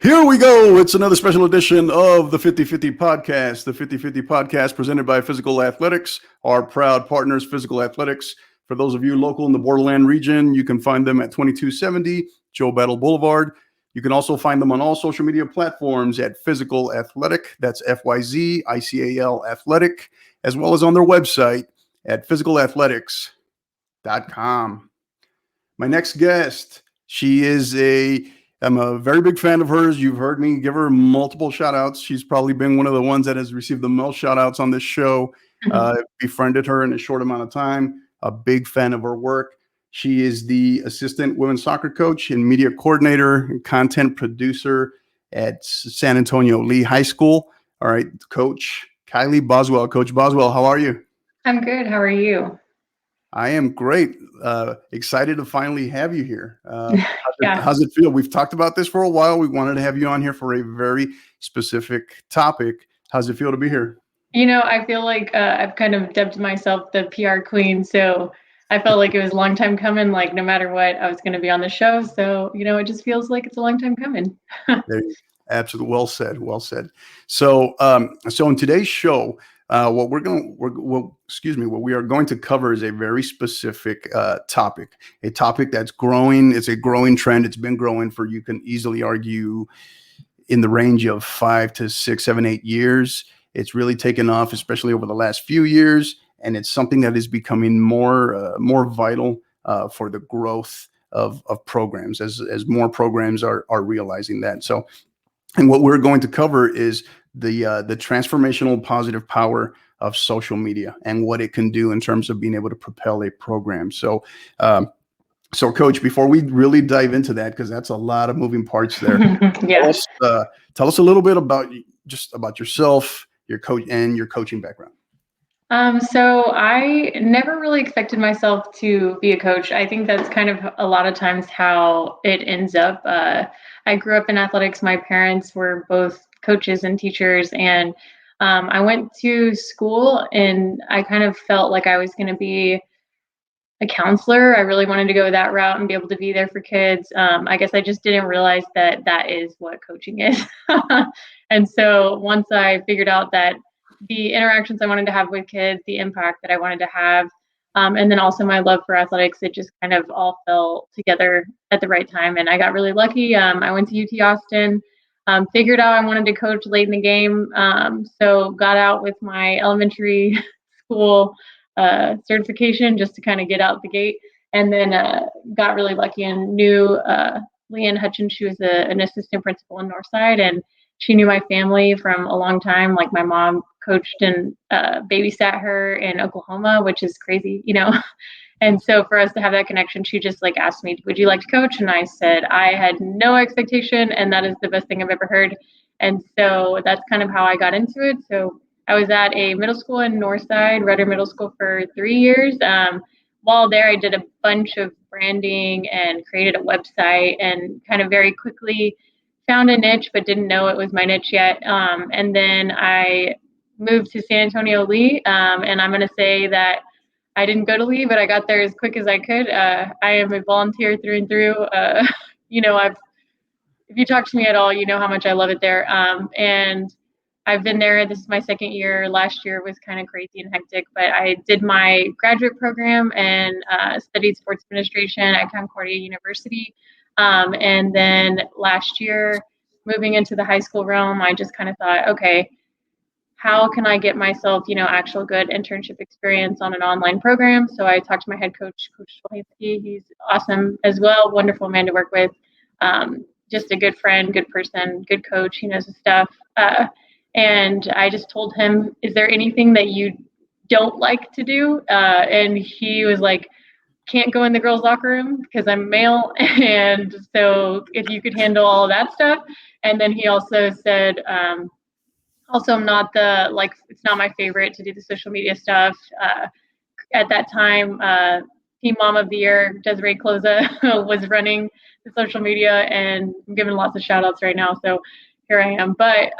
Here we go. It's another special edition of the 50/50 podcast. The 50/50 podcast presented by Physical Athletics, our proud partners, Physical Athletics. For those of you local in the Borderland region, you can find them at 2270 Joe Battle Boulevard. You can also find them on all social media platforms at Physical Athletic. That's FYZICAL Athletic, as well as on their website at physicalathletics.com. My next guest, I'm a very big fan of hers. You've heard me give her multiple shout outs. She's probably been one of the ones that has received the most shout outs on this show. Befriended her in a short amount of time. A big fan of her work. She is the assistant women's soccer coach and media coordinator and content producer at San Antonio L.E.E High School. All right, Coach Kylie Boswell. Coach Boswell, how are you? I'm good. How are you? I am great. Excited to finally have you here. Yeah. How's it feel? We've talked about this for a while. We wanted to have you on here for a very specific topic. How's it feel to be here? I feel like I've kind of dubbed myself the PR queen. So I felt like it was a long time coming. Like no matter what, I was going to be on the show. So, it just feels like it's a long time coming. Absolutely. Well said. Well said. So in today's show, what we are going to cover is a very specific topic, a topic that's growing. It's a growing trend. It's been growing for, you can easily argue, in the range of 5 to 6, 7, 8 years. It's really taken off, especially over the last few years, and it's something that is becoming more vital for the growth of programs as more programs are realizing that. So, and what we're going to cover is the transformational positive power of social media and what it can do in terms of being able to propel a program. So, Coach, before we really dive into that, because that's a lot of moving parts there, Yeah. Tell us a little bit about yourself, your coach, and your coaching background. So I never really expected myself to be a coach. I think that's kind of a lot of times how it ends up. I grew up in athletics. My parents were both coaches and teachers, and I went to school and I kind of felt like I was going to be a counselor. I really wanted to go that route and be able to be there for kids. I guess I just didn't realize that is what coaching is. And so once I figured out that the interactions I wanted to have with kids, the impact that I wanted to have, and then also my love for athletics, it just kind of all fell together at the right time. And I got really lucky. I went to UT Austin, figured out I wanted to coach late in the game. So got out with my elementary school certification just to kind of get out the gate, and then got really lucky and knew Leanne Hutchins. She was an assistant principal in Northside, and she knew my family from a long time. Like my mom coached and babysat her in Oklahoma, which is crazy, And so for us to have that connection, she just like asked me, would you like to coach? And I said, I had no expectation, and that is the best thing I've ever heard. And so that's kind of how I got into it. So I was at a middle school in Northside, Rudder Middle School, for 3 years. While there, I did a bunch of branding and created a website, and kind of very quickly found a niche, but didn't know it was my niche yet. And then I moved to San Antonio L.E.E, and I'm going to say that I didn't go to L.E.E, but I got there as quick as I could. I am a volunteer through and through. If you talk to me at all, you know how much I love it there. And I've been there. This is my second year. Last year was kind of crazy and hectic, but I did my graduate program and studied sports administration at Concordia University. And then last year, moving into the high school realm, I just kind of thought, okay, how can I get myself, actual good internship experience on an online program? So I talked to my head coach, Coach Shulhansky. He's awesome as well, wonderful man to work with. Just a good friend, good person, good coach. He knows his stuff. And I just told him, is there anything that you don't like to do? And he was like, can't go in the girls' locker room because I'm male. And so if you could handle all of that stuff. And then he also said, also, I'm not it's not my favorite to do the social media stuff. At that time, Team Mom of the Year, Desiree Cloza, was running the social media, and I'm giving lots of shout outs right now. So here I am. But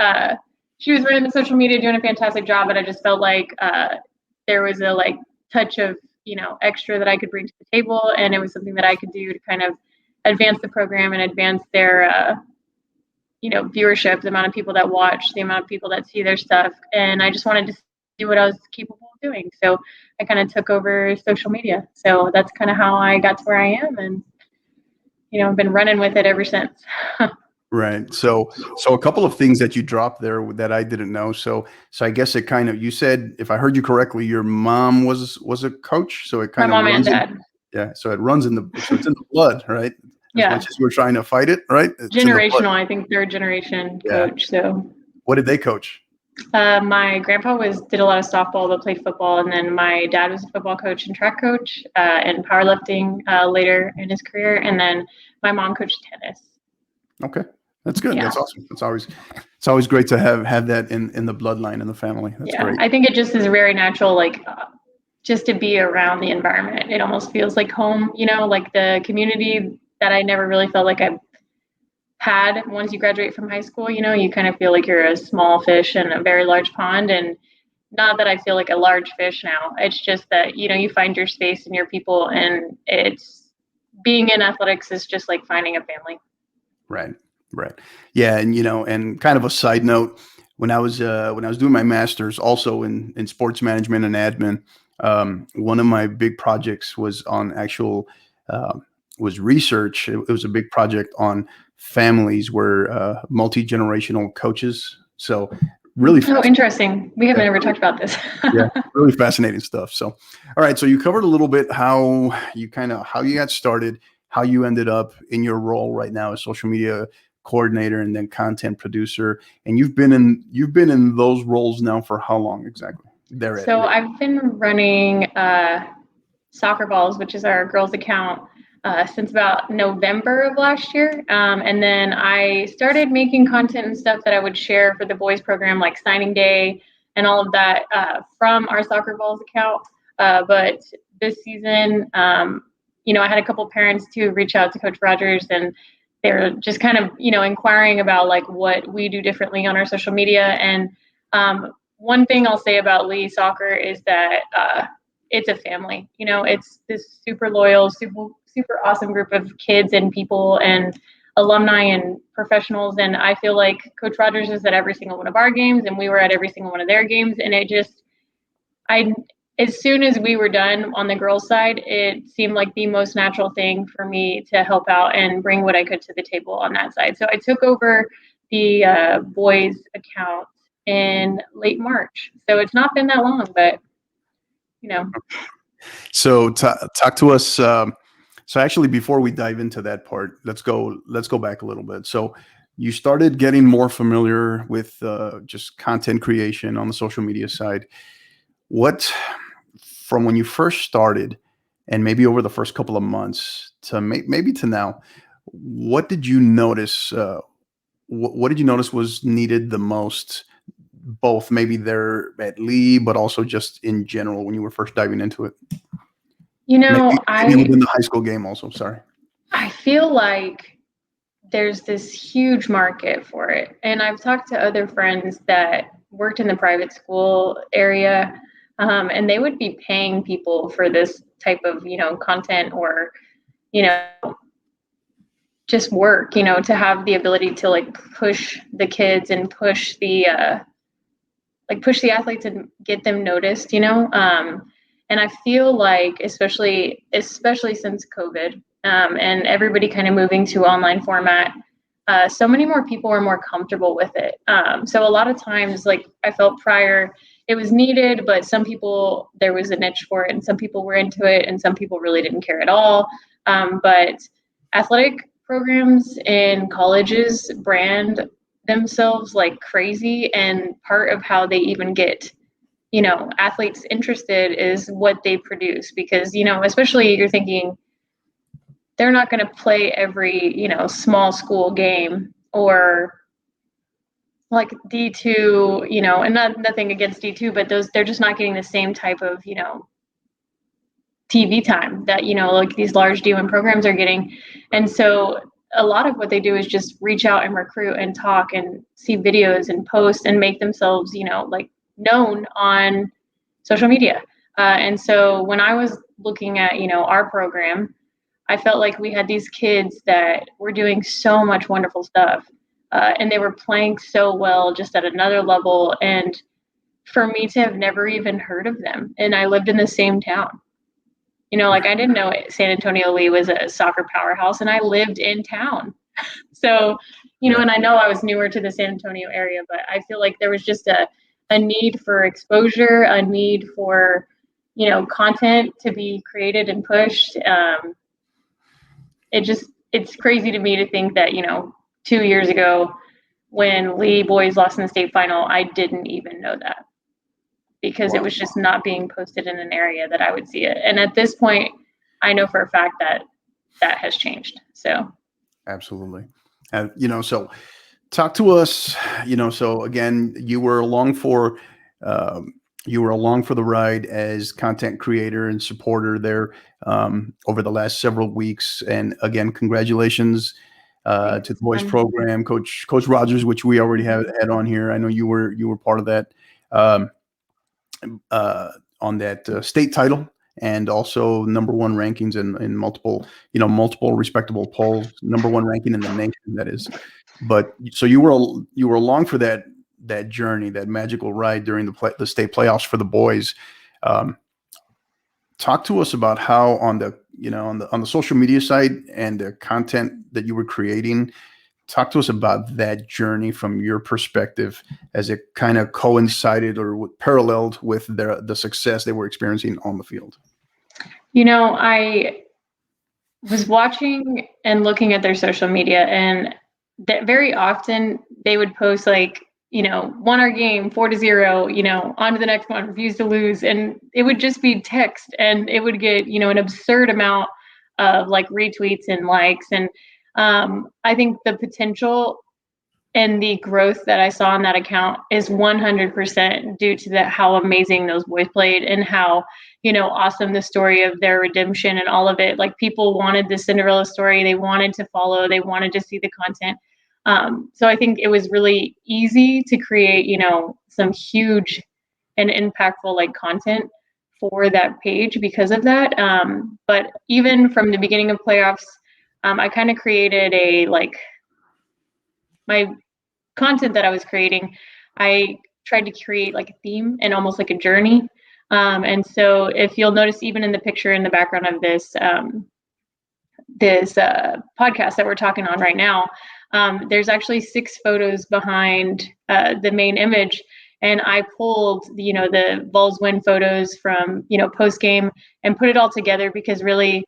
she was running the social media, doing a fantastic job. But I just felt like there was a touch of, extra that I could bring to the table. And it was something that I could do to kind of advance the program and advance their, viewership, the amount of people that watch, the amount of people that see their stuff. And I just wanted to see what I was capable of doing. So I kind of took over social media. So that's kind of how I got to where I am. And, I've been running with it ever since. Right. So a couple of things that you dropped there that I didn't know. So I guess it kind of, you said, if I heard you correctly, your mom was a coach, so it My kind of mom and runs in, dad. yeah, so it runs in so it's in the blood, right? As Yeah. much as we're trying to fight it, right? It's in the blood. Generational, I think third generation Yeah. coach. So What did they coach? my grandpa did a lot of softball, but played football, and then my dad was a football coach and track coach, and powerlifting later in his career, and then my mom coached tennis. Okay. That's good. Yeah. That's awesome. It's always great to have that in the bloodline in the family. That's Yeah, great. I think it just is very natural, like just to be around the environment. It almost feels like home, like the community that I never really felt like I had once you graduate from high school. You kind of feel like you're a small fish in a very large pond. And not that I feel like a large fish now. It's just that, you find your space and your people, and it's being in athletics is just like finding a family. Right. Right. Yeah. And, and kind of a side note, when I was doing my master's also in sports management and admin, one of my big projects uh, was research. It was a big project on families where multi-generational coaches. So really Oh, fascinating. interesting. We haven't Yeah, ever talked about this. yeah, really fascinating stuff. So, all right. So you covered a little bit how you got started, how you ended up in your role right now as social media coordinator and then content producer. And you've been in those roles now for how long exactly? So I've been running Soccer Balls, which is our girls' account, since about November of last year. And then I started making content and stuff that I would share for the boys program, like signing day and all of that, from our Soccer Balls account. But this season, I had a couple parents to reach out to Coach Rogers, and they're just kind of, inquiring about like what we do differently on our social media. And one thing I'll say about L.E.E soccer is that it's a family. It's this super loyal, super awesome group of kids and people and alumni and professionals. And I feel like Coach Rogers is at every single one of our games, and we were at every single one of their games. And as soon as we were done on the girls' side, it seemed like the most natural thing for me to help out and bring what I could to the table on that side. So I took over the boys' account in late March. So it's not been that long, but So talk to us. So actually, before we dive into that part, let's go back a little bit. So you started getting more familiar with just content creation on the social media side. What, from when you first started, and maybe over the first couple of months to maybe to now, what did you notice? What did you notice was needed the most? Both maybe there at Lee, but also just in general when you were first diving into it. Maybe within the high school game also. Sorry. I feel like there's this huge market for it. And I've talked to other friends that worked in the private school area, and they would be paying people for this type of, content or, just work, to have the ability to like push the kids and push the athletes and get them noticed, and I feel like especially since COVID, and everybody kind of moving to online format, so many more people are more comfortable with it. So a lot of times, like I felt prior, it was needed, but some people, there was a niche for it, and some people were into it, and some people really didn't care at all. But athletic programs in colleges brand themselves like crazy, and part of how they even get athletes interested is what they produce, because especially you're thinking they're not going to play every small school game or like D2, and nothing against D2, but they're just not getting the same type of TV time that like these large D1 programs are getting. And so a lot of what they do is just reach out and recruit and talk and see videos and post and make themselves like known on social media. And so when I was looking at our program, I felt like we had these kids that were doing so much wonderful stuff, and they were playing so well, just at another level. And for me to have never even heard of them, and I lived in the same town. Like I didn't know San Antonio Lee was a soccer powerhouse, and I lived in town. So, Yeah. and I know I was newer to the San Antonio area, but I feel like there was just a need for exposure, a need for, content to be created and pushed. It's crazy to me to think that, 2 years ago when Lee boys lost in the state final, I didn't even know that, because it was just not being posted in an area that I would see it. And at this point, I know for a fact that that has changed. So Absolutely. So talk to us, so again, um, you were along for the ride as content creator and supporter there, over the last several weeks. And again, congratulations to the boys program, Coach Rogers, which we already had on here. I know you were part of that, um, on that state title, and also number one rankings in multiple respectable polls, number one ranking in the nation, that is. But so you were along for that journey, that magical ride during the state playoffs for the boys. Um, Talk to us about how on the social media side and the content that you were creating. Talk to us about that journey from your perspective, as it kind of coincided or paralleled with the success they were experiencing on the field. I was watching and looking at their social media, and that very often they would post like, won our game 4-0, on to the next one, refuse to lose. And it would just be text, and it would get, an absurd amount of like retweets and likes. And I think the potential and the growth that I saw on that account is 100% due to how amazing those boys played, and how, awesome the story of their redemption and all of it. Like, people wanted the Cinderella story. They wanted to follow, they wanted to see the content. So I think it was really easy to create, some huge and impactful like content for that page because of that. But even from the beginning of playoffs, I kind of created my content that I was creating, I tried to create like a theme and almost like a journey. And so if you'll notice, even in the picture in the background of this podcast that we're talking on right now, there's actually 6 photos behind the main image. And I pulled, the Vols win photos from, post game, and put it all together, because really,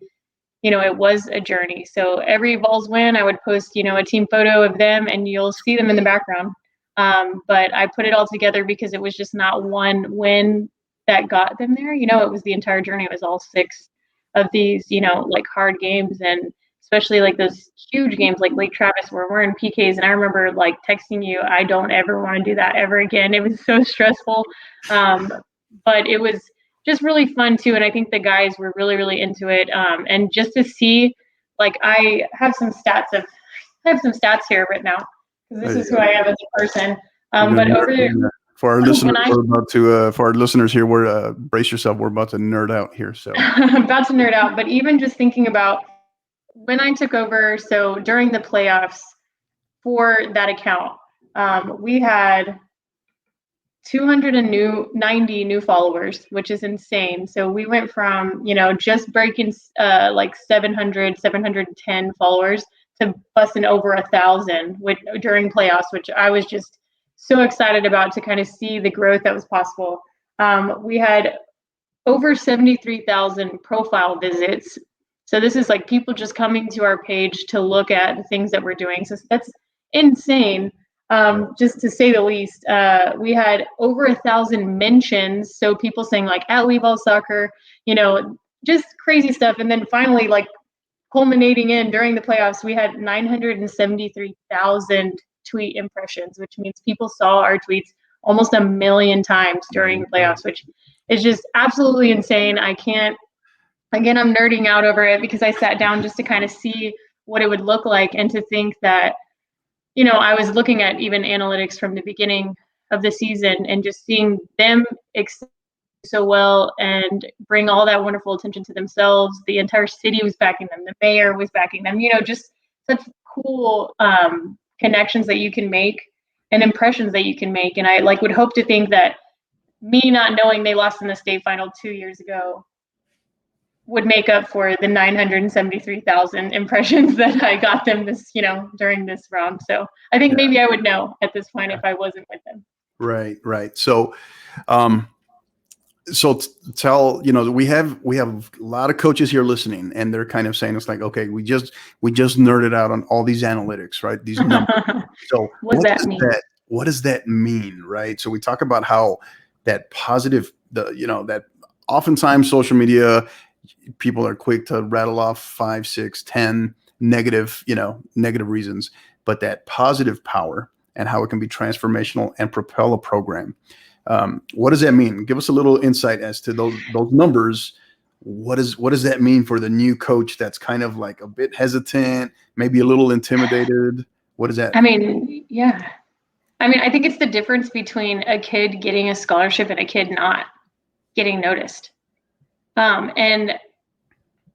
it was a journey. So every Vols win, I would post, a team photo of them, and you'll see them in the background. But I put it all together because it was just not one win that got them there. It was the entire journey. It was all 6 of these, like hard games, and especially like those huge games like Lake Travis, where we're in PKs. And I remember like texting you, I don't ever want to do that ever again. It was so stressful. But it was just really fun too. And I think the guys were really, really into it. And just to see, like, I have some stats here written out, because this is who I am as a person. But over there, for our listeners here, we're brace yourself. We're about to nerd out here. So about to nerd out. But even just thinking about when I took over, so during the playoffs for that account, we had 290 new followers, which is insane. So we went from, just breaking like 710 followers to busting over 1,000 during playoffs, which I was just so excited about, to kind of see the growth that was possible. We had over 73,000 profile visits. So this is like people just coming to our page to look at the things that we're doing. So that's insane. Just to say the least. We had over 1,000 mentions. So people saying like L.E.E ball soccer, just crazy stuff. And then finally, like, culminating in during the playoffs, we had 973,000 tweet impressions, which means people saw our tweets almost 1 million times during the playoffs, which is just absolutely insane. Again, I'm nerding out over it, because I sat down just to kind of see what it would look like, and to think that, I was looking at even analytics from the beginning of the season, and just seeing them excel so well and bring all that wonderful attention to themselves. The entire city was backing them. The mayor was backing them. Just such cool connections that you can make and impressions that you can make. And I like would hope to think that me not knowing they lost in the state final 2 years ago would make up for the 973,000 impressions that I got them this, during this round. So I think maybe I would know at this point if I wasn't with them. Right. So, tell, we have a lot of coaches here listening, and they're kind of saying, it's like, okay, we just nerded out on all these analytics, right? These numbers. So what does that mean, right? So we talk about how that positive, that oftentimes social media, people are quick to rattle off 5, 6, 10 negative reasons, but that positive power and how it can be transformational and propel a program. What does that mean? Give us a little insight as to those numbers. What does that mean for the new coach that's kind of like a bit hesitant, maybe a little intimidated? What is that? I mean, yeah. I think it's the difference between a kid getting a scholarship and a kid not getting noticed. And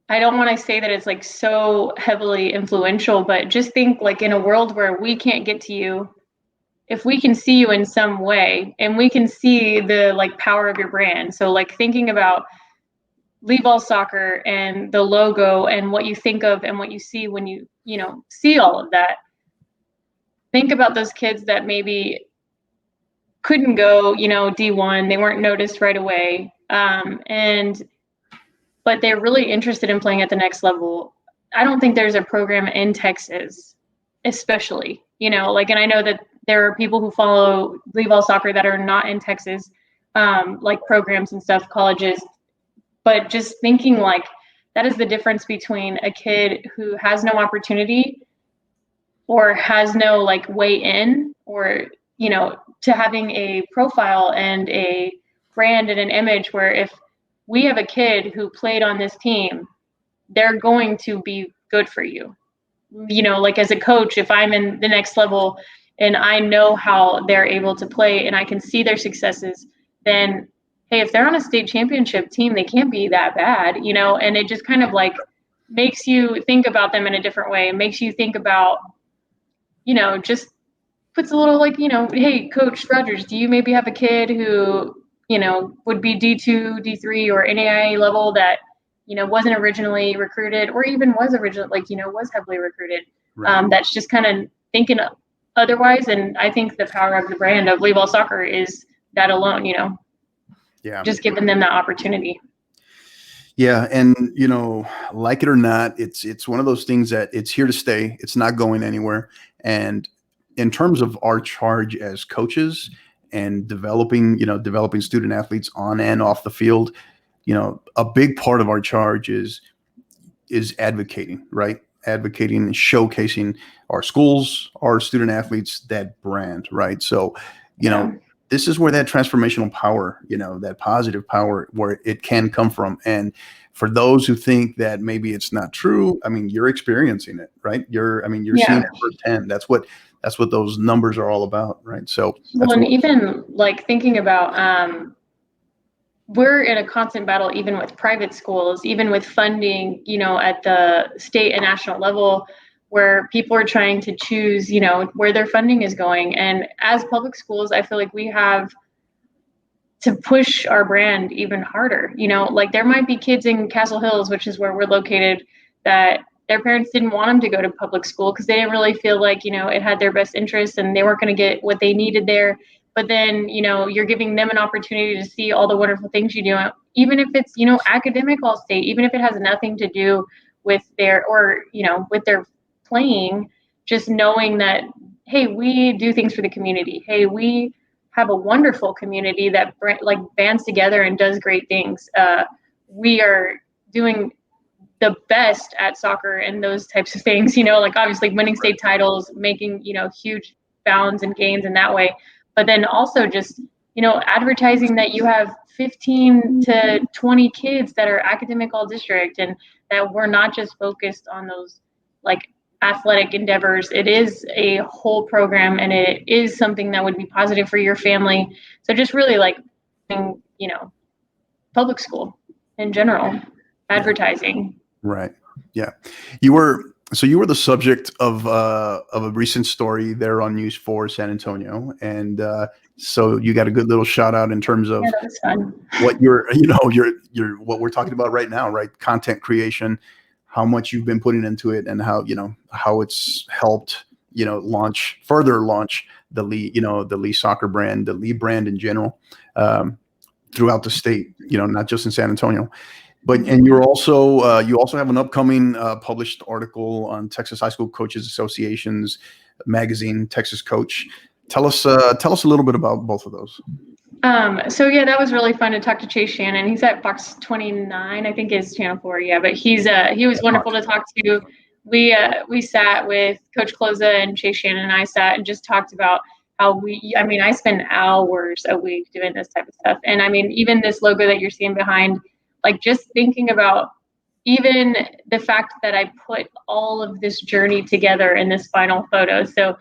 I don't want to say that it's like so heavily influential, but just think like in a world where we can't get to you, if we can see you in some way and we can see the like power of your brand. So like thinking about L.E.E soccer and the logo and what you think of and what you see when you see all of that. Think about those kids that maybe couldn't go, D1, they weren't noticed right away. But they're really interested in playing at the next level. I don't think there's a program in Texas, especially, and I know that there are people who follow L.E.E soccer that are not in Texas, like programs and stuff, colleges, but just thinking like that is the difference between a kid who has no opportunity or has no like way in, or, to having a profile and a brand and an image where if we have a kid who played on this team, they're going to be good for you. Like as a coach, if I'm in the next level and I know how they're able to play and I can see their successes, then, hey, if they're on a state championship team, they can't be that bad, and it just kind of like makes you think about them in a different way. It makes you think about, just puts a little like, hey, Coach Rogers, do you maybe have a kid who, would be D2, D3 or NAIA level that, wasn't originally recruited or even was originally was heavily recruited. Right. That's just kind of thinking otherwise. And I think the power of the brand of L.E.E soccer is that alone, just giving them that opportunity. Yeah. And, like it or not, it's one of those things that it's here to stay. It's not going anywhere. And in terms of our charge as coaches and developing student athletes on and off the field, a big part of our charge is advocating, right? Advocating and showcasing our schools, our student athletes, that brand, right? So, this is where that transformational power, that positive power, where it can come from. And for those who think that maybe it's not true, I mean, you're experiencing it, right? You're seeing it firsthand. That's what those numbers are all about, right? So, and even like thinking about, we're in a constant battle, even with private schools, even with funding, at the state and national level, where people are trying to choose, where their funding is going. And as public schools, I feel like we have to push our brand even harder. Like there might be kids in Castle Hills, which is where we're located, that their parents didn't want them to go to public school because they didn't really feel like, it had their best interests and they weren't going to get what they needed there. But then, you're giving them an opportunity to see all the wonderful things you do, even if it's, academic all state, even if it has nothing to do with with their playing, just knowing that, hey, we do things for the community. Hey, we have a wonderful community that like bands together and does great things. We are doing the best at soccer and those types of things, like obviously winning state titles, making, huge bounds and gains in that way. But then also just, advertising that you have 15 to 20 kids that are academic all district and that we're not just focused on those like athletic endeavors. It is a whole program and it is something that would be positive for your family. So just really like, public school in general, advertising. Right. Yeah. You were So you were the subject of a recent story there on News 4 San Antonio, and so you got a good little shout out in terms Yeah, of that was fun. what you're what we're talking about right now, right? Content creation, how much you've been putting into it, and how it's helped launch the Lee the Lee soccer brand, the Lee brand in general, throughout the state. Not just in San Antonio. But and you also have an upcoming published article on Texas High School Coaches Association's magazine, Texas Coach. Tell us a little bit about both of those. So yeah, that was really fun to talk to Chase Shannon. He's at Fox 29, I think is Channel 4. Yeah, but he was wonderful to talk to. We sat with Coach Cloza, and Chase Shannon and I sat and just talked about how I spend hours a week doing this type of stuff. And I mean, even this logo that you're seeing behind, like just thinking about even the fact that I put all of this journey together in this final photo. So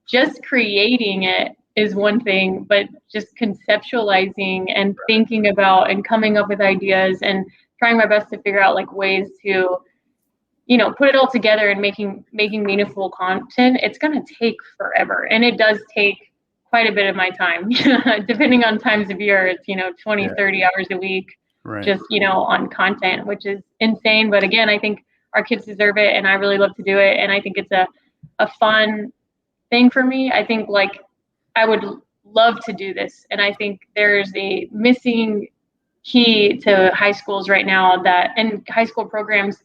just creating it is one thing, but just conceptualizing and thinking about and coming up with ideas and trying my best to figure out like ways to, put it all together and making meaningful content, it's going to take forever. And it does take quite a bit of my time, depending on times of year. It's, 20, Yeah. 30 hours a week, Right. just, on content, which is insane. But again, I think our kids deserve it, and I really love to do it. And I think it's a fun thing for me. I think like I would love to do this. And I think there's a missing key to high schools right now and high school programs,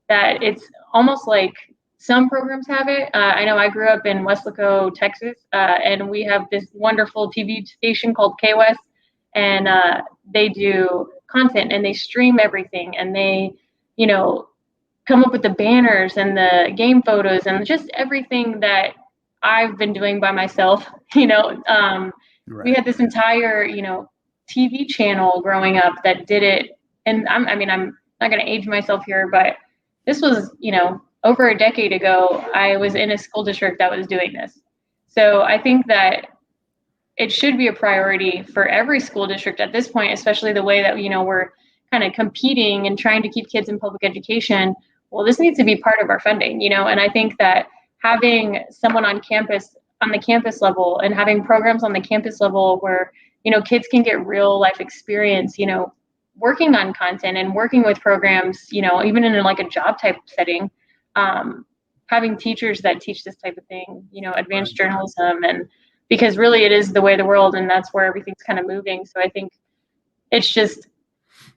that it's almost like some programs have it. I know I grew up in Weslaco, Texas, and we have this wonderful TV station called KWS, and they do content and they stream everything, and they, come up with the banners and the game photos and just everything that I've been doing by myself. Right. We had this entire, TV channel growing up that did it. And I'm not going to age myself here, but this was, over a decade ago, I was in a school district that was doing this. So I think that it should be a priority for every school district at this point, especially the way that, we're kind of competing and trying to keep kids in public education. Well, this needs to be part of our funding, and I think that having someone on the campus level, and having programs on the campus level where, kids can get real life experience, working on content and working with programs, even in like a job type setting, having teachers that teach this type of thing, advanced journalism, and because really it is the way of the world, and that's where everything's kind of moving. So I think it's just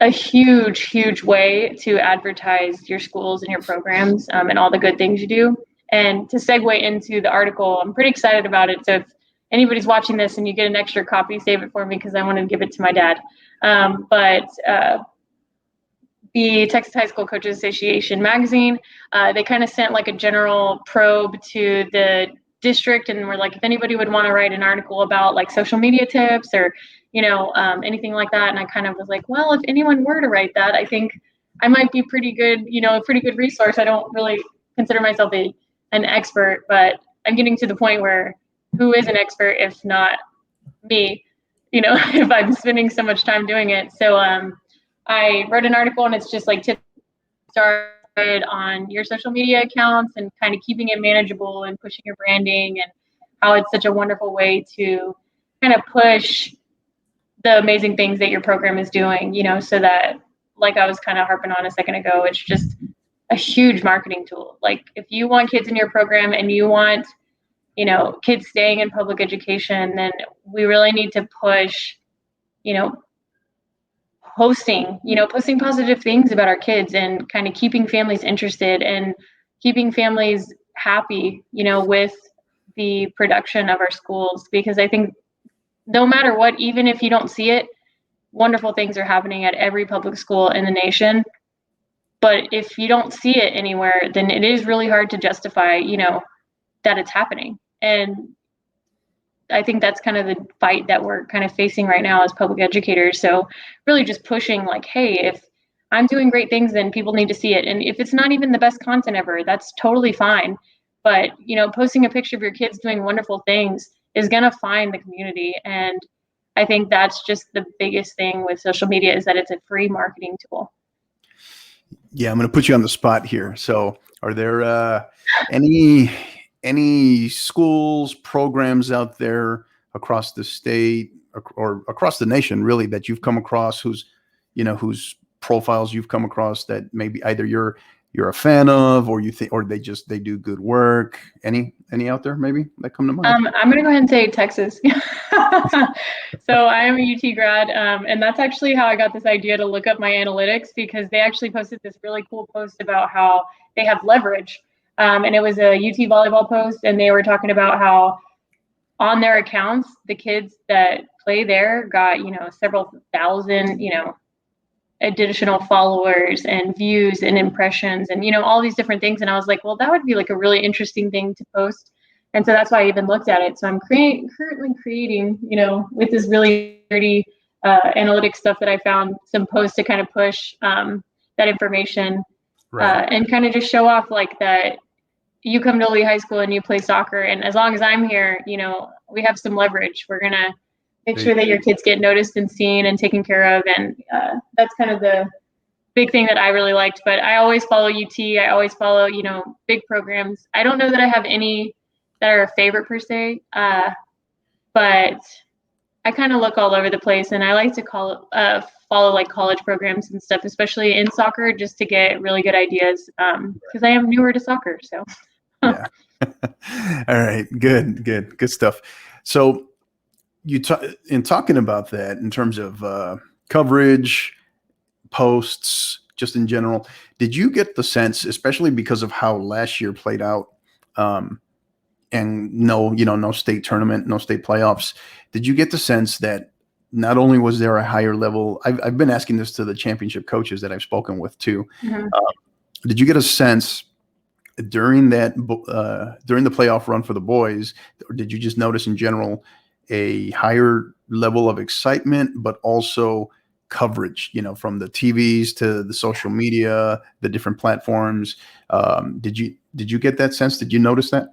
a huge, huge way to advertise your schools and your programs, and all the good things you do. And to segue into the article, I'm pretty excited about it. So if anybody's watching this and you get an extra copy, save it for me, because I want to give it to my dad. But the Texas High School Coaches Association magazine, they kind of sent like a general probe to the district, and we're like, if anybody would want to write an article about like social media tips or anything like that. And I kind of was like, well, if anyone were to write that, I think I might be pretty good, a pretty good resource. I don't really consider myself an expert, but I'm getting to the point where who is an expert if not me, if I'm spending so much time doing it. So I wrote an article, and it's just like tips started on your social media accounts and kind of keeping it manageable and pushing your branding, and how it's such a wonderful way to kind of push the amazing things that your program is doing, so that, like I was kind of harping on a second ago, it's just a huge marketing tool. Like if you want kids in your program and you want, kids staying in public education, then we really need to push, posting positive things about our kids, and kind of keeping families interested and keeping families happy, with the production of our schools. Because I think no matter what, even if you don't see it, wonderful things are happening at every public school in the nation. But if you don't see it anywhere, then it is really hard to justify, that it's happening. And I think that's kind of the fight that we're kind of facing right now as public educators. So really just pushing like, hey, if I'm doing great things, then people need to see it. And if it's not even the best content ever, that's totally fine. But, posting a picture of your kids doing wonderful things is going to find the community. And I think that's just the biggest thing with social media, is that it's a free marketing tool. Yeah, I'm going to put you on the spot here. So, are there any any schools, programs out there across the state or across the nation, really, that you've come across, whose profiles you've come across that maybe either you're a fan of, or you think, or they do good work? Any out there maybe that come to mind? I'm gonna go ahead and say Texas. So I am a UT grad, and that's actually how I got this idea to look up my analytics, because they actually posted this really cool post about how they have leverage, and it was a UT volleyball post, and they were talking about how on their accounts the kids that play there got several thousand additional followers and views and impressions and all these different things. And I was like, well, that would be like a really interesting thing to post. And so that's why I even looked at it. So I'm currently creating, with this really nerdy analytics stuff that I found, some posts to kind of push that information, Right. and kind of just show off like that you come to L.E.E high school and you play soccer, and as long as I'm here, we have some leverage. We're gonna make sure that your kids get noticed and seen and taken care of, and that's kind of the big thing that I really liked. But I always follow UT. I always follow big programs. I don't know that I have any that are a favorite per se, but I kind of look all over the place, and I like to follow like college programs and stuff, especially in soccer, just to get really good ideas, because I am newer to soccer. So Yeah. All right. Good stuff. So in talking about that, in terms of coverage, posts, just in general, did you get the sense, especially because of how last year played out, and no state tournament, no state playoffs, did you get the sense that not only was there a higher level? I've been asking this to the championship coaches that I've spoken with too. Mhm. Did you get a sense during during the playoff run for the boys, or did you just notice in general a higher level of excitement, but also coverage, from the TVs to the social media, the different platforms? Did you get that sense? Did you notice that?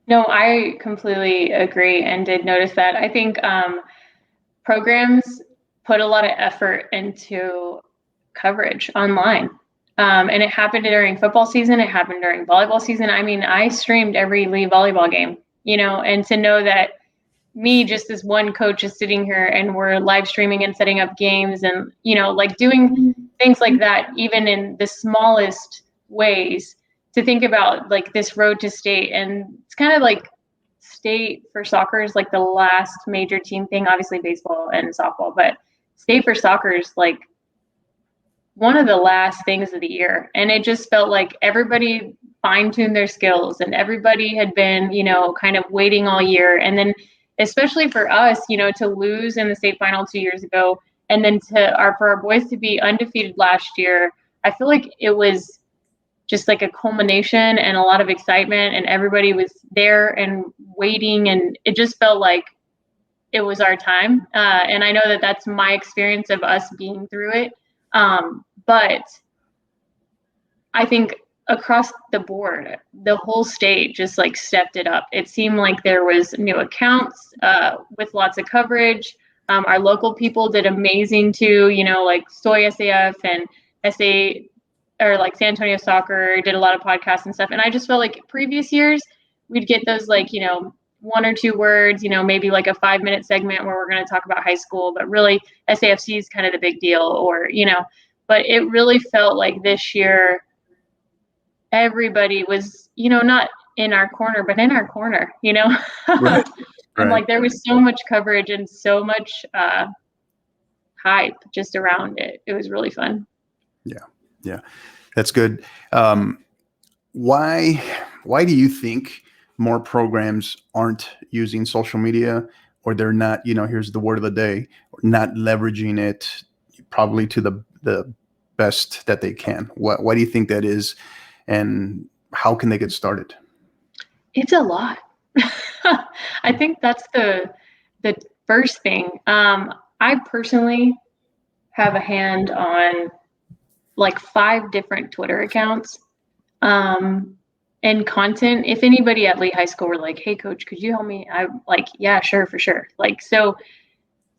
No, I completely agree and did notice that. I think programs put a lot of effort into coverage online. And it happened during football season. It happened during volleyball season. I mean, I streamed every L.E.E volleyball game, and to know that me, just as one coach, is sitting here and we're live streaming and setting up games and, like doing things like that, even in the smallest ways, to think about like this road to state. And it's kind of like state for soccer is like the last major team thing, obviously baseball and softball, but state for soccer is like one of the last things of the year. And it just felt like everybody fine-tuned their skills and everybody had been, kind of waiting all year. And then especially for us, to lose in the state final 2 years ago, and then for our boys to be undefeated last year, I feel like it was just like a culmination and a lot of excitement, and everybody was there and waiting, and it just felt like it was our time. And I know that that's my experience of us being through it. But I think across the board, the whole state just like stepped it up. It seemed like there was new accounts with lots of coverage. Our local people did amazing too, like Soy SAF and SA, or like San Antonio Soccer did a lot of podcasts and stuff. And I just felt like previous years we'd get those like, one or two words, maybe like a 5-minute segment where we're going to talk about high school, but really SAFC is kind of the big deal, or, but it really felt like this year everybody was, not in our corner, but in our corner, Right. And Right. like there was so much coverage and so much hype just around it. It was really fun. Yeah, that's good. Why do you think more programs aren't using social media, or they're not, here's the word of the day, not leveraging it probably to the best that they can? Why do you think that is, and how can they get started? It's a lot. I think that's the first thing. I personally have a hand on like 5 different Twitter accounts, and content. If anybody at Lee High School were like, "Hey, coach, could you help me?" I'm like, "Yeah, sure, for sure." Like, so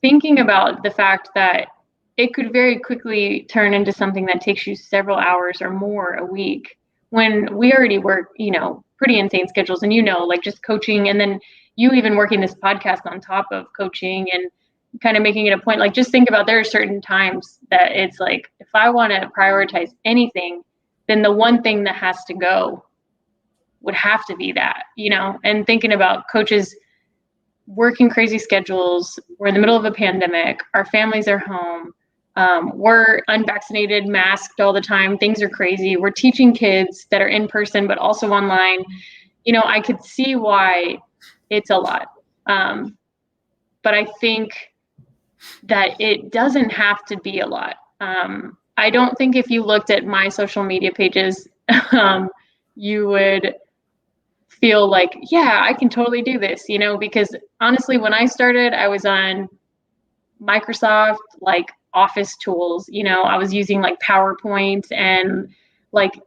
thinking about the fact that it could very quickly turn into something that takes you several hours or more a week when we already work, pretty insane schedules. And, like just coaching, and then you even working this podcast on top of coaching and kind of making it a point. Like, just think about, there are certain times that it's like, if I want to prioritize anything, then the one thing that has to go would have to be that, and thinking about coaches working crazy schedules. We're in the middle of a pandemic. Our families are home. We're unvaccinated, masked all the time. Things are crazy. We're teaching kids that are in person, but also online. I could see why it's a lot. But I think that it doesn't have to be a lot. I don't think if you looked at my social media pages, you would feel like, yeah, I can totally do this, because honestly, when I started, I was on Microsoft, like office tools, I was using like PowerPoint, and like,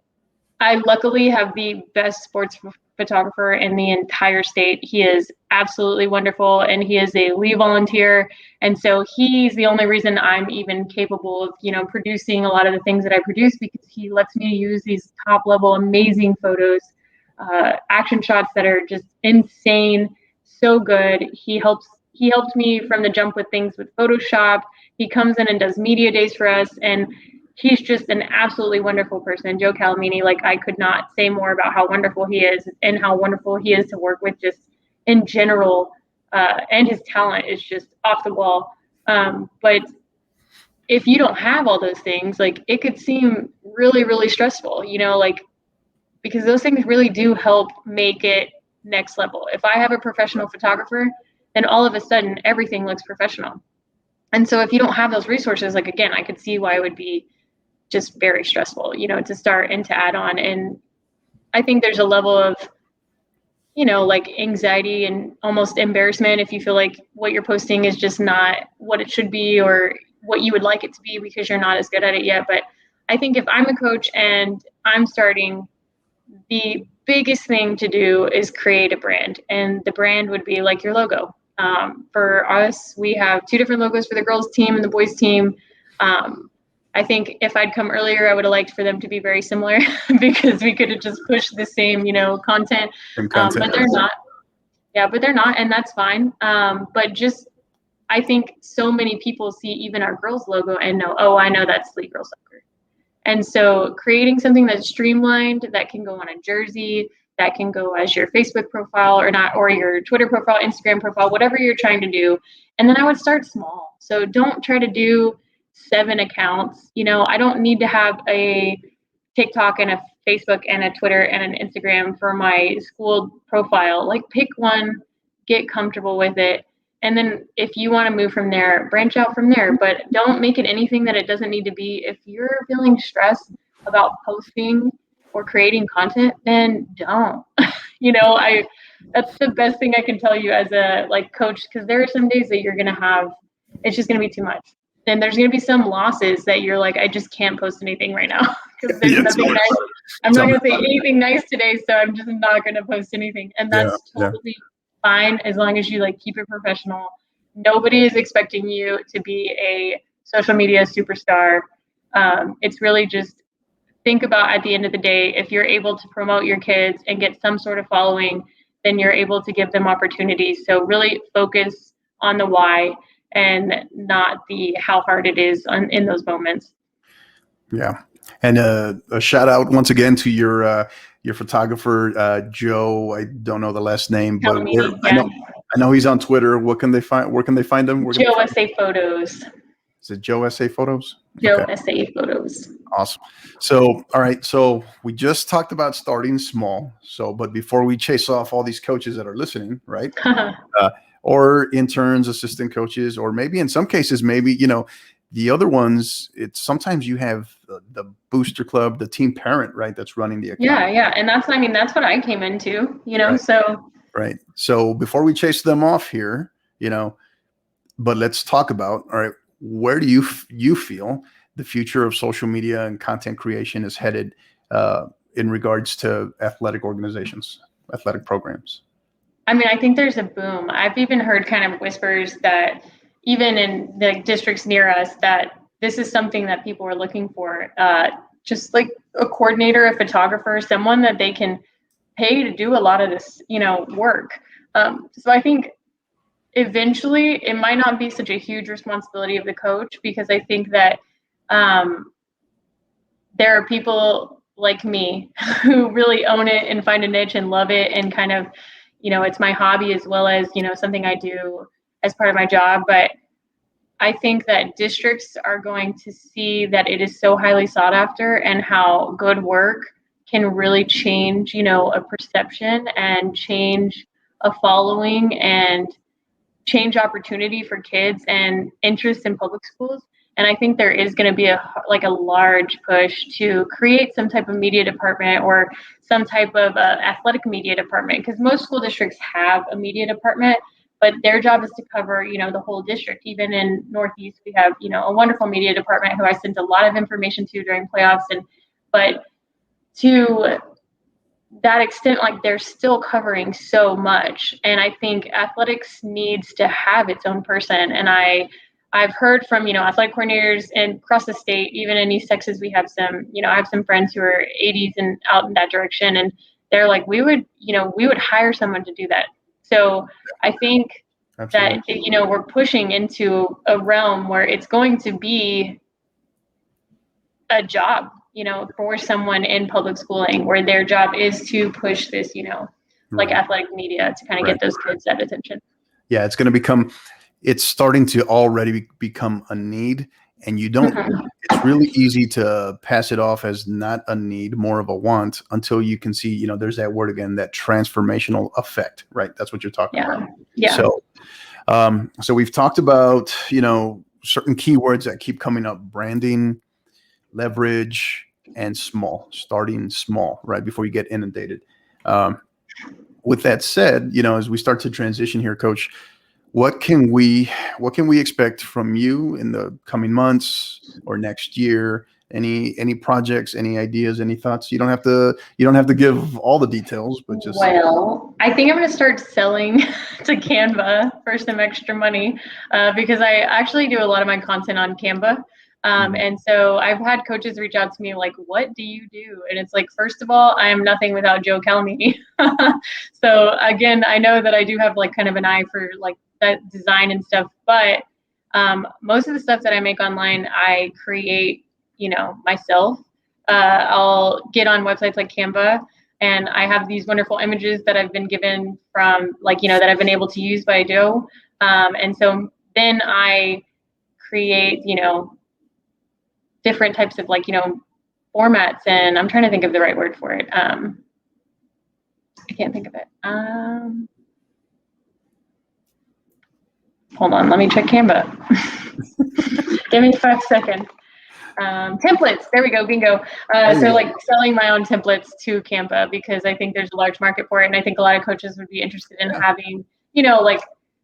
I luckily have the best sports photographer in the entire state. He is absolutely wonderful, and he is a L.E.E volunteer. And so he's the only reason I'm even capable of, producing a lot of the things that I produce, because he lets me use these top level, amazing photos, action shots that are just insane, so good. He helped me from the jump with things with Photoshop. He comes in and does media days for us, and he's just an absolutely wonderful person. Joe Calamini, like, I could not say more about how wonderful he is and how wonderful he is to work with just in general. And his talent is just off the wall. But if you don't have all those things, like, it could seem really, really stressful, like, because those things really do help make it next level. If I have a professional photographer, then all of a sudden everything looks professional. And so if you don't have those resources, like, again, I could see why it would be just very stressful, to start and to add on. And I think there's a level of, like anxiety and almost embarrassment if you feel like what you're posting is just not what it should be or what you would like it to be, because you're not as good at it yet. But I think if I'm a coach and I'm starting, the biggest thing to do is create a brand, and the brand would be like your logo. For us, we have 2 different logos for the girls team and the boys team. I think if I'd come earlier, I would have liked for them to be very similar because we could have just pushed the same, content. But they're not. Yeah, but they're not, and that's fine. But just, I think so many people see even our girls logo and know, oh, I know that's L.E.E Girls Soccer. And so creating something that's streamlined, that can go on a jersey, that can go as your Facebook profile or not, or your Twitter profile, Instagram profile, whatever you're trying to do. And then I would start small. So don't try to do 7 accounts. I don't need to have a TikTok and a Facebook and a Twitter and an Instagram for my school profile. Like, pick one, get comfortable with it. And then if you want to move from there, branch out from there, but don't make it anything that it doesn't need to be. If you're feeling stressed about posting or creating content, then don't. That's the best thing I can tell you as a coach, because there are some days that you're going to have, it's just going to be too much. And there's going to be some losses that you're like, I just can't post anything right now because there's nothing nice. I'm not going to say anything nice today, so I'm just not going to post anything. And that's totally fine, as long as you keep it professional. Nobody is expecting you to be a social media superstar. It's really just, think about, at the end of the day, if you're able to promote your kids and get some sort of following, then you're able to give them opportunities. So really focus on the why and not the how hard it is in those moments. Yeah. And a shout out once again to your photographer, Joe. I don't know the last name, but I know he's on Twitter. Where can they find him? Joe S.A. Photos. Is it Joe S.A. Photos? Joe S.A. Photos. Awesome. So, all right. So we just talked about starting small. So, but before we chase off all these coaches that are listening, right? Or interns, assistant coaches, or maybe in some cases, maybe, the other ones, it's sometimes you have the booster club, the team parent, right? That's running the account. Yeah. And that's what I came into, right. So. Right. So before we chase them off here, but let's talk about, all right, where do you feel the future of social media and content creation is headed in regards to athletic organizations, athletic programs? I mean, I think there's a boom. I've even heard kind of whispers that even in the districts near us, that this is something that people are looking for. Just like a coordinator, a photographer, someone that they can pay to do a lot of this, work. So I think eventually it might not be such a huge responsibility of the coach, because I think that there are people like me who really own it and find a niche and love it, and kind of, it's my hobby as well as, something I do as part of my job. But I think that districts are going to see that it is so highly sought after, and how good work can really change, a perception and change a following and change opportunity for kids and interest in public schools. And I think there is going to be a large push to create some type of media department, or some type of athletic media department, because most school districts have a media department, but their job is to cover, the whole district. Even in Northeast, we have, a wonderful media department who I sent a lot of information to during playoffs. But to that extent, like, they're still covering so much. And I think athletics needs to have its own person. And I've heard from, athletic coordinators and across the state, even in East Texas, we have some, I have some friends who are 80s and out in that direction. And they're like, we would hire someone to do that. So I think Absolutely. That, we're pushing into a realm where it's going to be a job, for someone in public schooling, where their job is to push this, like athletic media, to kind of get those kids that attention. Yeah, it's starting to already become a need, and you don't, it's really easy to pass it off as not a need, more of a want, until you can see, there's that word again, that transformational effect, right? That's what you're talking about. Yeah. So we've talked about, certain keywords that keep coming up: branding, leverage, and starting small, right? Before you get inundated. With that said, as we start to transition here, Coach, what can we expect from you in the coming months or next year? Any projects, any ideas, any thoughts? You don't have to give all the details, but just. Well, I think I'm going to start selling to Canva for some extra money, because I actually do a lot of my content on Canva. And so I've had coaches reach out to me like, what do you do? And it's like, first of all, I am nothing without Joe Calmini. So again, I know that I do have like kind of an eye for like that design and stuff, but most of the stuff that I make online, I create, myself. I'll get on websites like Canva, and I have these wonderful images that I've been given from that I've been able to use by Joe. And so then I create, different types of formats, and I'm trying to think of the right word for it. I can't think of it. Hold on, let me check Canva. Give me 5 seconds. Templates, there we go, bingo. So selling my own templates to Canva, because I think there's a large market for it, and I think a lot of coaches would be interested in having,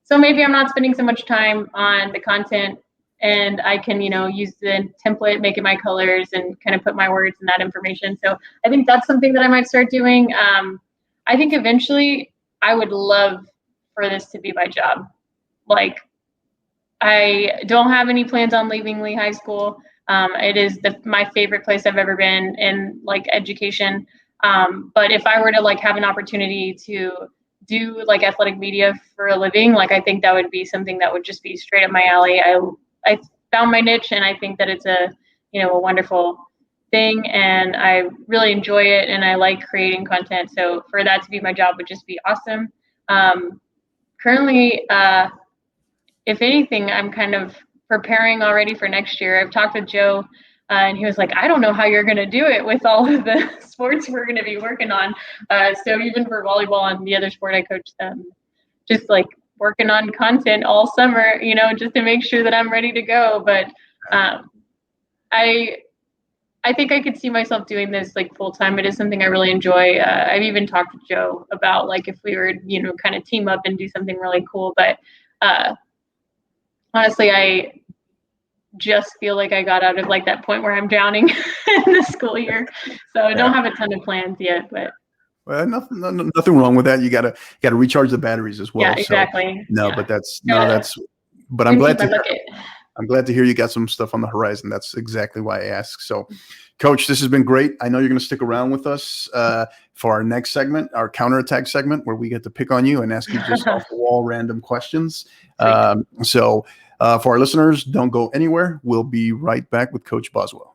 so maybe I'm not spending so much time on the content, and I can, use the template, make it my colors, and kind of put my words in that information. So I think that's something that I might start doing. I think eventually I would love for this to be my job. Like, I don't have any plans on leaving Lee High School. It is my favorite place I've ever been in education. But if I were to have an opportunity to do athletic media for a living, I think that would be something that would just be straight up my alley. I found my niche, and I think that it's a wonderful thing, and I really enjoy it, and I like creating content. So for that to be my job would just be awesome. Currently, if anything, I'm kind of preparing already for next year. I've talked with Joe, and he was like, I don't know how you're going to do it with all of the sports we're going to be working on. So even for volleyball and the other sport I coach, just working on content all summer, just to make sure that I'm ready to go. But I think I could see myself doing this full time. It is something I really enjoy. I've even talked to Joe about if we were, kind of team up and do something really cool. But honestly, I just feel like I got out of that point where I'm drowning in the school year. So I don't have a ton of plans yet, but. Well, nothing wrong with that. You gotta recharge the batteries as well. Yeah, exactly. So, but I'm glad to. I'm glad to hear you got some stuff on the horizon. That's exactly why I asked. So, Coach, this has been great. I know you're going to stick around with us for our next segment, our counterattack segment, where we get to pick on you and ask you just off the wall random questions. So, for our listeners, don't go anywhere. We'll be right back with Coach Boswell.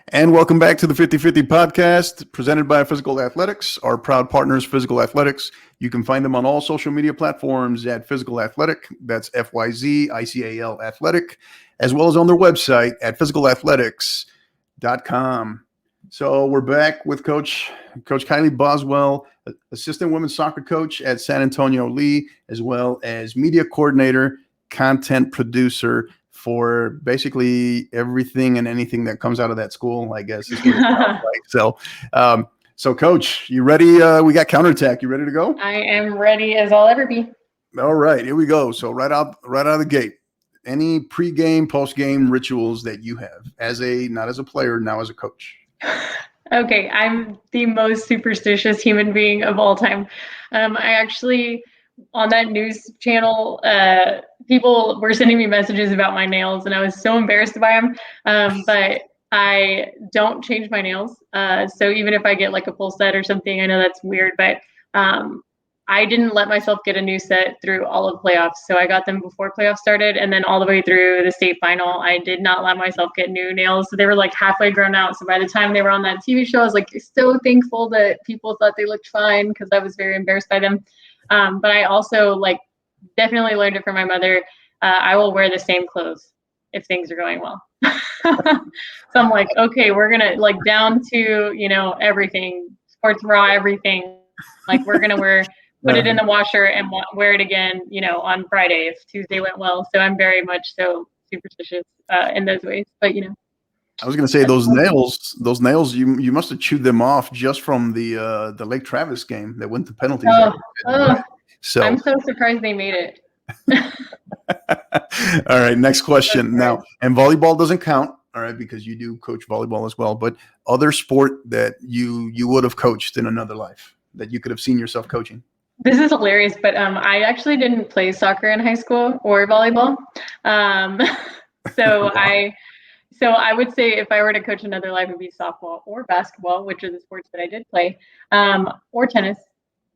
And welcome back to the 50/50 podcast presented by Physical Athletics, our proud partners, Physical Athletics. You can find them on all social media platforms at Physical Athletic. That's FYZICAL Athletic, as well as on their website at physicalathletics.com. So we're back with Coach Kylie Boswell, assistant women's soccer coach at San Antonio L.E.E., as well as media coordinator, content producer for basically everything and anything that comes out of that school, I guess is what it sounds like. So Coach, you ready? We got counterattack. You ready to go? I am ready as I'll ever be. All right, here we go. So right out of the gate, any pregame, postgame rituals that you have not as a player, now as a coach? Okay, I'm the most superstitious human being of all time. I actually, on that news channel, people were sending me messages about my nails, and I was so embarrassed by them. But I don't change my nails. So even if I get like a full set or something, I know that's weird, but I didn't let myself get a new set through all of playoffs. So I got them before playoffs started, and then all the way through the state final, I did not let myself get new nails. So they were like halfway grown out. So by the time they were on that TV show, I was like so thankful that people thought they looked fine because I was very embarrassed by them. But I also definitely learned it from my mother. I will wear the same clothes if things are going well. So I'm like, okay, we're gonna down to everything, sports bra, everything. We're gonna put it in the washer and wear it again, on Friday if Tuesday went well. So I'm very much so superstitious in those ways. But I was going to say those nails, you must have chewed them off just from the Lake Travis game that went to penalties. Right? So I'm so surprised they made it. All right, next question. Now, and volleyball doesn't count, all right, because you do coach volleyball as well, but other sport that you would have coached in another life that you could have seen yourself coaching? This is hilarious, but I actually didn't play soccer in high school or volleyball. So I would say if I were to coach another life, it would be softball or basketball, which are the sports that I did play, or tennis.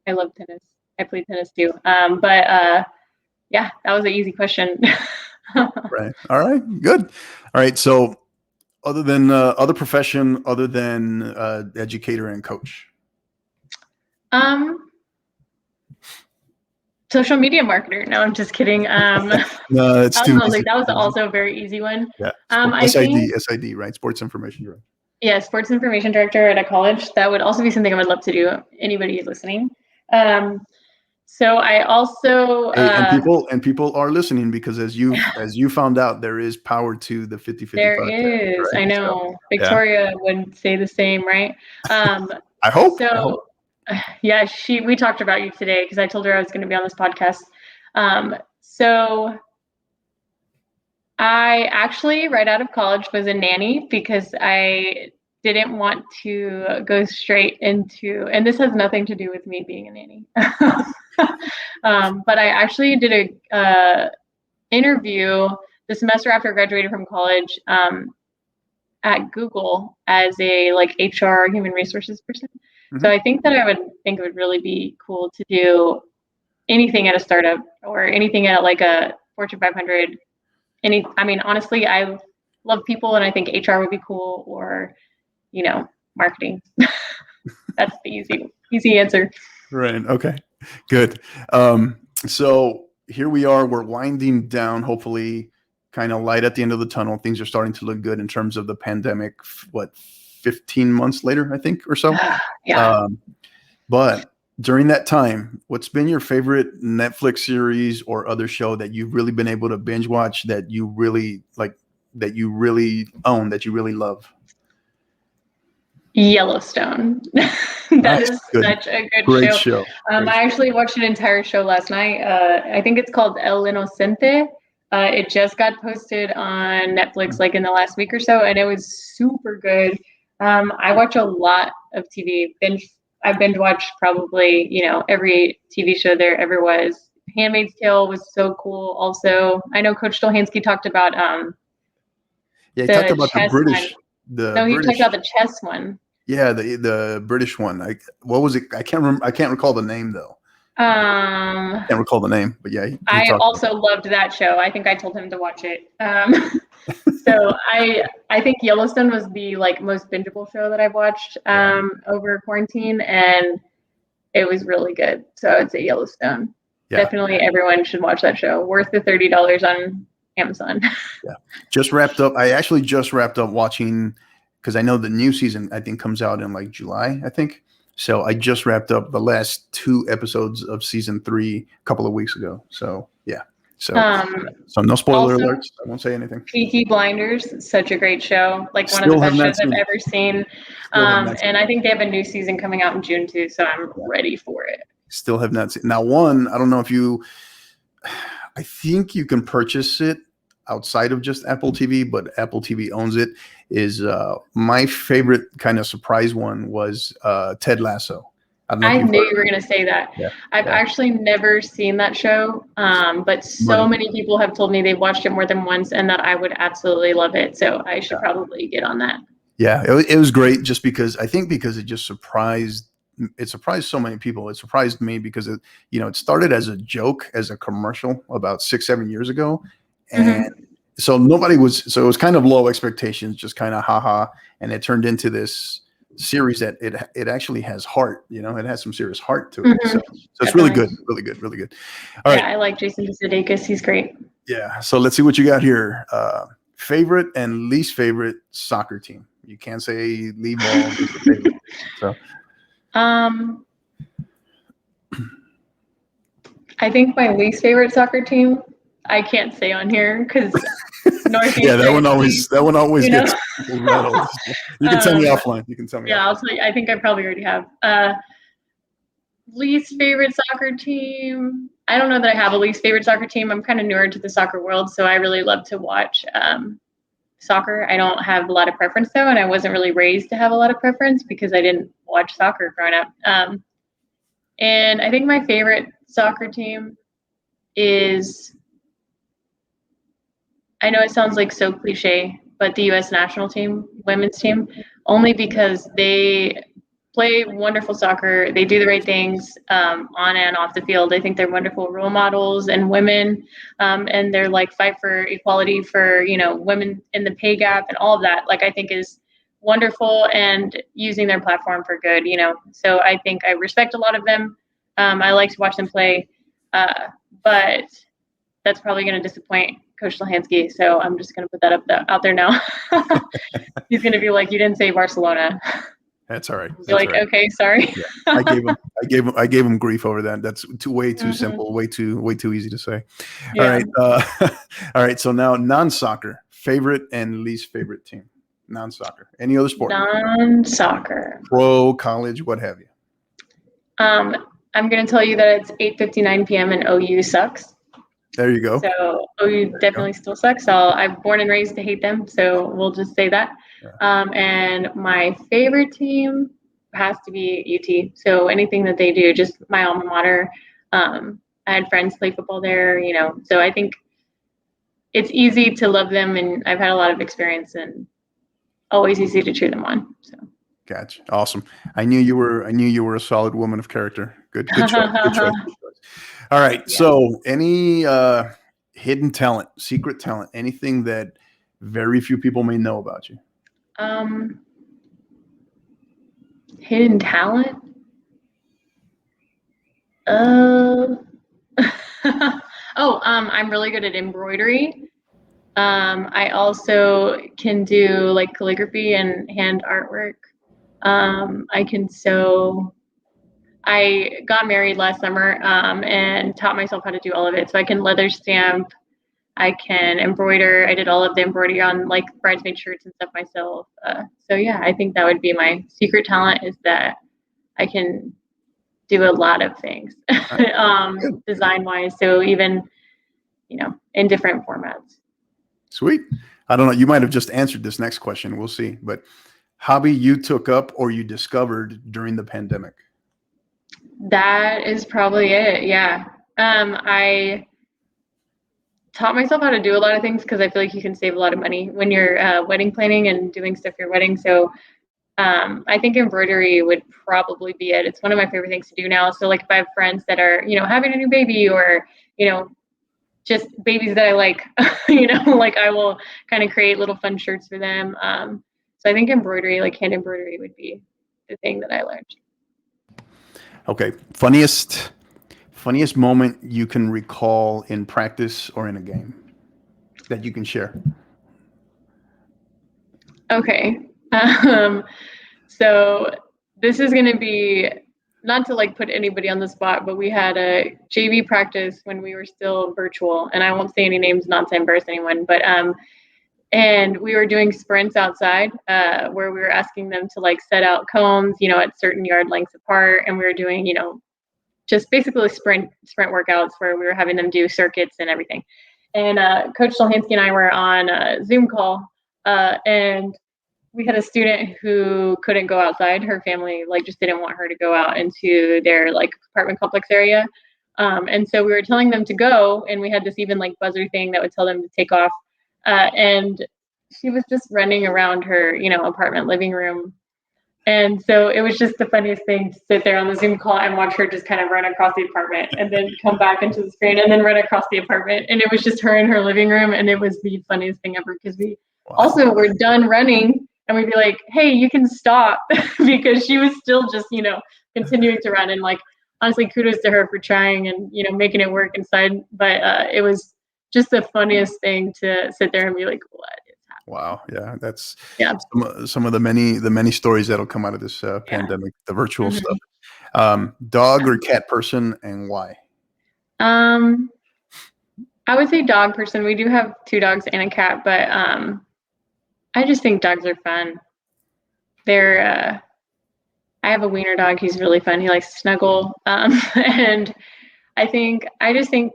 I love tennis. I played tennis too. Yeah, that was an easy question. Right. All right. Good. All right. So other than other profession, other than educator and coach? Social media marketer. No, I'm just kidding. No, it's too easy. That was also a very easy one. Yeah. SID, right? Sports Information Director. Yeah, Sports Information Director at a college. That would also be something I would love to do. Anybody listening? So I also and people are listening because as you found out, there is power to the 50/50. There is. Right? I know. So, Victoria would say the same, right? I hope. So. Yeah, we talked about you today because I told her I was going to be on this podcast. So I actually, right out of college, was a nanny because I didn't want to go straight into, and this has nothing to do with me being a nanny. But I actually did a interview the semester after I graduated from college at Google as a HR human resources person. Mm-hmm. So I think that I would think it would really be cool to do anything at a startup or anything at a Fortune 500. Honestly, I love people and I think HR would be cool, or, marketing. That's the easy answer. Right. Okay, good. So here we are, we're winding down, hopefully kind of light at the end of the tunnel. Things are starting to look good in terms of the pandemic. 15 months later, I think, or so. Yeah. But during that time, what's been your favorite Netflix series or other show that you've really been able to binge watch that you really like, that you really own, that you really love? Yellowstone. That is such a great show. I actually watched an entire show last night. I think it's called El Inocente. It just got posted on Netflix in the last week or so, and it was super good. I watch a lot of TV, binge I've binge watched probably, every TV show there ever was. Handmaid's Tale was so cool. Also, I know Coach Stolhansky talked about Yeah, he talked the about chess one. the No, he talked British. about the chess one. Yeah, the British one. What was it? I can't remember. I can't recall the name though. Can't recall the name, but yeah, he I talked. also loved that show. I think I told him to watch it. So I think Yellowstone was the most bingeable show that I've watched over quarantine, and it was really good. So I would say Yellowstone. Yeah. Definitely everyone should watch that show. Worth the $30 on Amazon. Yeah. Just wrapped up. I actually just wrapped up watching, because I know the new season I think comes out in like July, I think. So I just wrapped up the last 2 episodes of season 3 a couple of weeks ago. So yeah. So no spoiler also, alerts. I won't say anything. Peaky Blinders, such a great show. Like one of Still the have best not shows I've seen it. ever seen. And I think they have a new season coming out in June too. So I'm ready for it. Still have not seen. Now, one, I don't know if you, I think you can purchase it outside of just Apple TV, but Apple TV owns it. Is my favorite kind of surprise one was Ted Lasso. I knew you were going to say that. Yeah. I've actually never seen that show, but so many people have told me they've watched it more than once and that I would absolutely love it. So I should probably get on that. Yeah, it was great just because it just surprised so many people. It surprised me because it started as a joke, as a commercial about 6-7 years ago. And so it was kind of low expectations, just kind of haha. And it turned into this series that it actually has heart, it has some serious heart to it. So it's really good. All right. I like Jason Sudeikis. He's great. Yeah. So let's see what you got here. Favorite and least favorite soccer team. You can't say leave ball. Favorite. So I think my least favorite soccer team, I can't say on here because Northeast. Yeah, that one always gets rattled. You can tell me offline. Yeah, I'll tell you. I think I probably already have. Least favorite soccer team. I don't know that I have a least favorite soccer team. I'm kind of newer to the soccer world, so I really love to watch soccer. I don't have a lot of preference though, and I wasn't really raised to have a lot of preference because I didn't watch soccer growing up. And I think my favorite soccer team is, I know it sounds like so cliche, but the U.S. national team, women's team, only because they play wonderful soccer. They do the right things on and off the field. I think they're wonderful role models and women, and they're fight for equality for women in the pay gap and all of that. I think is wonderful and using their platform for good. So I think I respect a lot of them. I like to watch them play, but that's probably going to disappoint Coach Stolhansky. So I'm just going to put that out there now. He's going to be like, "You didn't say Barcelona." That's all right. You're like, right. Okay, sorry. Yeah. I gave him grief over that. That's way too simple, way too easy to say. Yeah. All right. All right. So now non-soccer, favorite and least favorite team. Non-soccer. Any other sport? Non-soccer. Pro, college, what have you? I'm going to tell you that it's 8:59 p.m. and OU sucks. There you go. So OU definitely still sucks. So I'm born and raised to hate them. So we'll just say that. Yeah. And my favorite team has to be UT. So anything that they do, just my alma mater. I had friends play football there, so I think it's easy to love them, and I've had a lot of experience and always easy to cheer them on. So. Gotcha. Awesome. I knew you were a solid woman of character. Good choice. Good choice. All right. Yeah. So any hidden talent, secret talent, anything that very few people may know about you? Hidden talent? I'm really good at embroidery. I also can do calligraphy and hand artwork. I can sew. I got married last summer and taught myself how to do all of it. So I can leather stamp. I can embroider. I did all of the embroidery on bridesmaid shirts and stuff myself. So yeah, I think that would be my secret talent, is that I can do a lot of things design wise. So even, in different formats. Sweet. I don't know. You might have just answered this next question. We'll see. But hobby you took up or you discovered during the pandemic? That is probably it. Yeah. I taught myself how to do a lot of things because I feel like you can save a lot of money when you're wedding planning and doing stuff for your wedding. So I think embroidery would probably be it. It's one of my favorite things to do now. So like if I have friends that are, having a new baby or, you know, just babies that I like, like I will kind of create little fun shirts for them. So I think embroidery, like hand embroidery would be the thing that I learned. Okay. Funniest moment you can recall in practice or in a game that you can share. Okay. So this is going to be not to like put anybody on the spot, but we had a JV practice when we were still virtual, and I won't say any names not to embarrass anyone, but and we were doing sprints outside where we were asking them to like set out cones, at certain yard lengths apart, and we were doing, just basically sprint workouts where we were having them do circuits and everything. And Coach Solhansky and I were on a Zoom call, and we had a student who couldn't go outside. Her family like just didn't want her to go out into their like apartment complex area. And so we were telling them to go, and we had this even like buzzer thing that would tell them to take off. And she was just running around her, apartment living room. And so it was just the funniest thing to sit there on the Zoom call and watch her just kind of run across the apartment and then come back into the screen and then run across the apartment. And it was just her in her living room. And it was the funniest thing ever because we also were done running and we'd be like, hey, you can stop because she was still just, continuing to run. And like, honestly, kudos to her for trying and, making it work inside. But it was just the funniest thing to sit there and be like, what? Wow. Yeah. That's Yeah. some of the many stories that'll come out of this pandemic, the virtual Mm-hmm. stuff. Dog or cat person and why? I would say dog person. We do have 2 dogs and a cat, but I just think dogs are fun. They're I have a wiener dog. He's really fun. He likes to snuggle. And I just think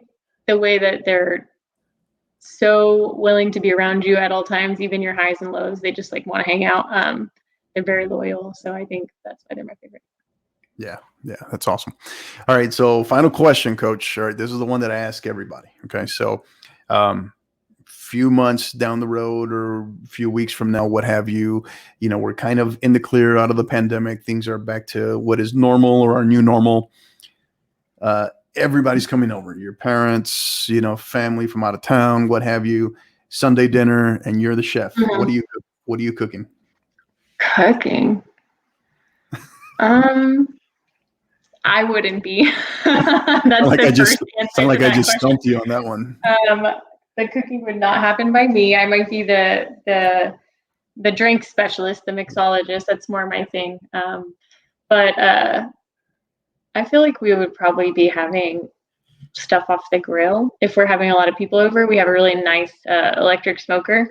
the way that they're so willing to be around you at all times, even your highs and lows, they just like want to hang out. They're very loyal. So I think that's why they're my favorite. Yeah. Yeah. That's awesome. All right. So final question, coach. All right. This is the one that I ask everybody. Okay. So, few months down the road or a few weeks from now, what have you, we're kind of in the clear out of the pandemic. Things are back to what is normal or our new normal. Everybody's coming over, your parents, family from out of town, what have you, Sunday dinner, and you're the chef. Mm-hmm. What are you cooking? Cooking. Um, I wouldn't be. That's the first Sound answer like to I that just question. stumped you on that one. Um, the cooking would not happen by me. I might be the drink specialist, the mixologist. That's more my thing. But I feel like we would probably be having stuff off the grill if we're having a lot of people over. We have a really nice electric smoker.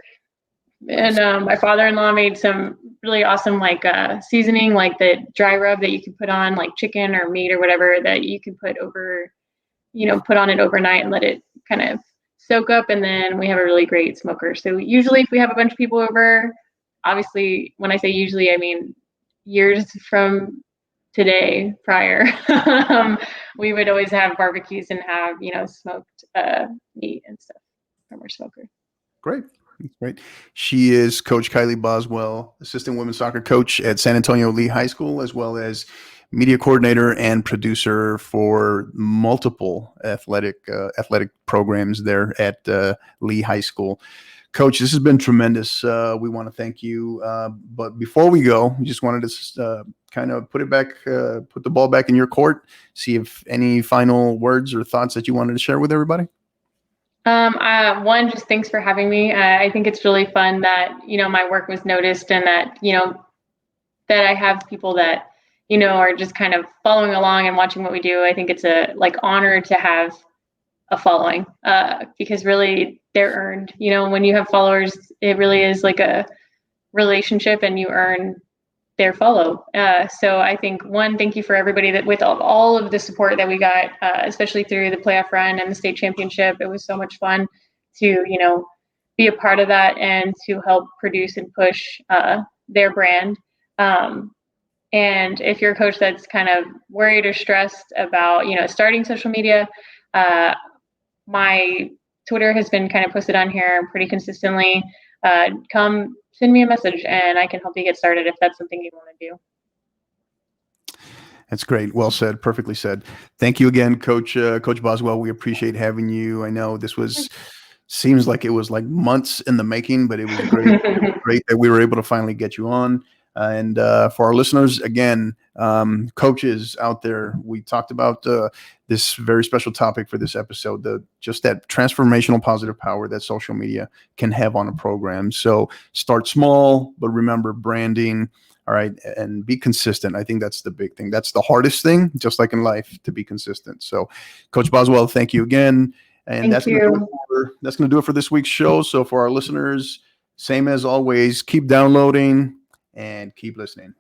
And my father-in-law made some really awesome like seasoning, like the dry rub that you could put on like chicken or meat or whatever that you could put over, put on it overnight and let it kind of soak up. And then we have a really great smoker. So usually if we have a bunch of people over, obviously when I say usually, I mean years from today prior, we would always have barbecues and have, smoked meat and stuff from our smoker. Great. That's great. She is Coach Kylie Boswell, assistant women's soccer coach at San Antonio L.E.E High School, as well as media coordinator and producer for multiple athletic programs there at L.E.E High School. Coach, this has been tremendous. We want to thank you. But before we go, we just wanted to kind of put the ball back in your court, see if any final words or thoughts that you wanted to share with everybody. One, just thanks for having me. I think it's really fun that, my work was noticed and that, that I have people that, are just kind of following along and watching what we do. I think it's a like honor to have a following because really they're earned. When you have followers, it really is like a relationship and you earn their follow. So I think one, thank you for everybody that with all of the support that we got, especially through the playoff run and the state championship. It was so much fun to, be a part of that and to help produce and push their brand. And if you're a coach that's kind of worried or stressed about, starting social media, uh, my Twitter has been kind of posted on here pretty consistently. Come send me a message and I can help you get started if that's something you want to do. That's great. Well said. Perfectly said. Thank you again, Coach Boswell. We appreciate having you. I know this seems like it was like months in the making, but it was great. Great that we were able to finally get you on. And for our listeners, again, coaches out there, we talked about this very special topic for this episode, just that transformational positive power that social media can have on a program. So start small, but remember branding. All right. And be consistent. I think that's the big thing. That's the hardest thing, just like in life, to be consistent. So Coach Boswell, thank you again. And Thank you. that's going to do it for this week's show. So for our listeners, same as always, keep downloading and keep listening.